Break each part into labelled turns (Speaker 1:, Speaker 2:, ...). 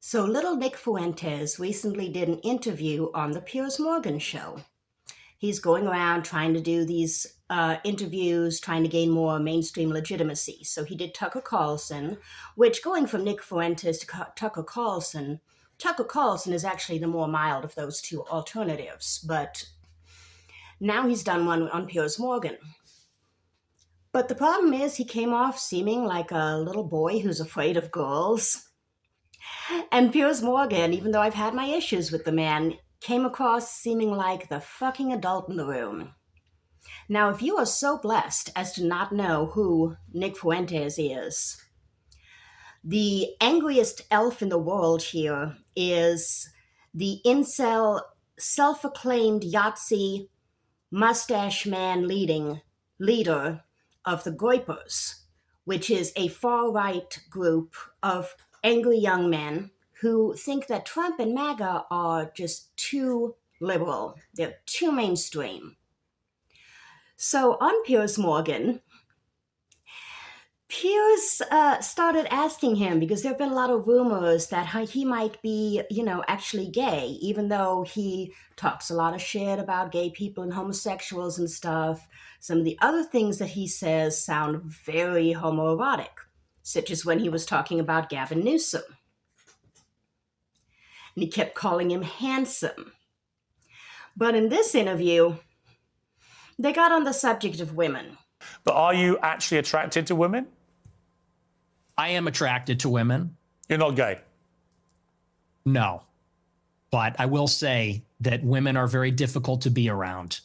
Speaker 1: So little Nick Fuentes recently did an interview on the Piers Morgan show. He's going around trying to do these interviews, trying to gain more mainstream legitimacy. So he did Tucker Carlson, which going from Nick Fuentes to Tucker Carlson is actually the more mild of those two alternatives. But now he's done one on Piers Morgan. But the problem is he came off seeming like a little boy who's afraid of girls. And Piers Morgan, even though I've had my issues with the man, came across seeming like the fucking adult in the room. Now, if you are so blessed as to not know who Nick Fuentes is, the angriest elf in the world here is the incel, self-acclaimed Yahtzee mustache man leader of the Goipers, which is a far-right group of angry young men who think that Trump and MAGA are just too liberal. They're too mainstream. So on Piers Morgan, Piers started asking him, because there have been a lot of rumors that he might be, actually gay, even though he talks a lot of shit about gay people and homosexuals and stuff. Some of the other things that he says sound very homoerotic, such as when he was talking about Gavin Newsom. And he kept calling him handsome. But in this interview, they got on the subject of women.
Speaker 2: But are you actually attracted to women?
Speaker 3: I am attracted to women.
Speaker 2: You're not gay?
Speaker 3: No. But I will say that women are very difficult to be around.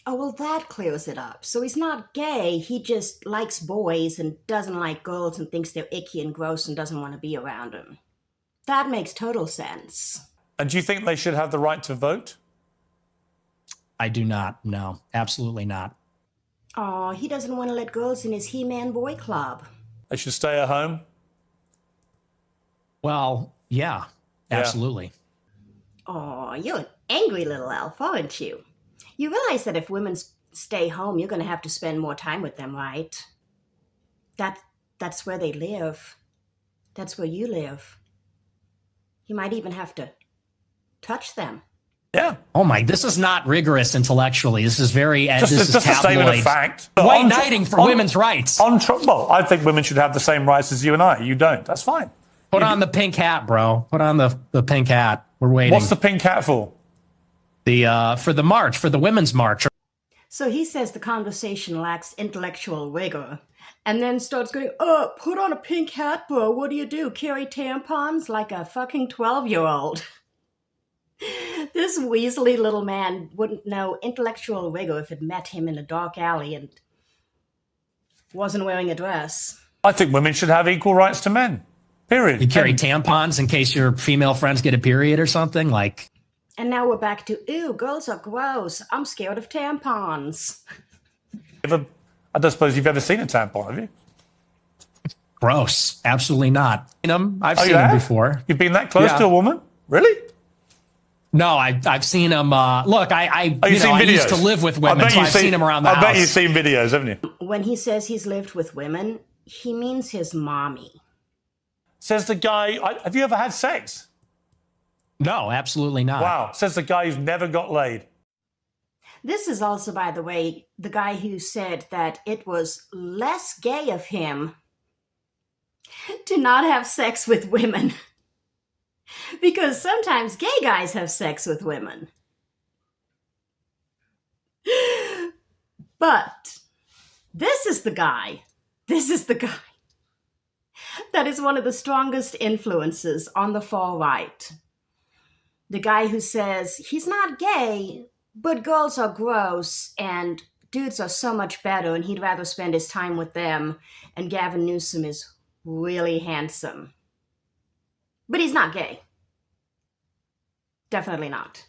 Speaker 1: Oh, well, that clears it up. So he's not gay. He just likes boys and doesn't like girls and thinks they're icky and gross and doesn't want to be around them. That makes total sense.
Speaker 2: And do you think they should have the right to vote?
Speaker 3: I do not. No, absolutely not.
Speaker 1: Oh, he doesn't want to let girls in his He-Man boy club.
Speaker 2: They should stay at home?
Speaker 3: Well, yeah, absolutely.
Speaker 1: Oh, you're an angry little elf, aren't you? You realize that if women stay home, you're going to have to spend more time with them, right? That's where they live. That's where you live. You might even have to touch them.
Speaker 2: Yeah.
Speaker 3: Oh my, this is not rigorous intellectually. This is very, this is
Speaker 2: just a statement of fact.
Speaker 3: White knighting for women's rights.
Speaker 2: Well, I think women should have the same rights as you and I. You don't. That's fine.
Speaker 3: Put on the pink hat, bro. Put on the pink hat. We're waiting.
Speaker 2: What's the pink hat for?
Speaker 3: For the march, for the women's march.
Speaker 1: So he says the conversation lacks intellectual rigor, and then starts going, put on a pink hat, bro. What do? Carry tampons like a fucking 12-year-old. This weaselly little man wouldn't know intellectual rigor if it met him in a dark alley and wasn't wearing a dress.
Speaker 2: I think women should have equal rights to men. Period.
Speaker 3: You carry tampons in case your female friends get a period or something? Like.
Speaker 1: And now we're back to, ew, girls are gross. I'm scared of tampons.
Speaker 2: I don't suppose you've ever seen a tampon, have you?
Speaker 3: Gross. Absolutely not. I've seen them before.
Speaker 2: You've been that close to a woman? Really?
Speaker 3: No, I've seen them. Look, I used to live with women, so I've seen them around the house.
Speaker 2: I bet you've seen videos, haven't you?
Speaker 1: When he says he's lived with women, he means his mommy.
Speaker 2: Says the guy, have you ever had sex?
Speaker 3: No, absolutely not.
Speaker 2: Wow. Says the guy who's never got laid.
Speaker 1: This is also, by the way, the guy who said that it was less gay of him to not have sex with women. Because sometimes gay guys have sex with women. But this is the guy that is one of the strongest influences on the far right. The guy who says he's not gay, but girls are gross and dudes are so much better and he'd rather spend his time with them, and Gavin Newsom is really handsome. But he's not gay. Definitely not.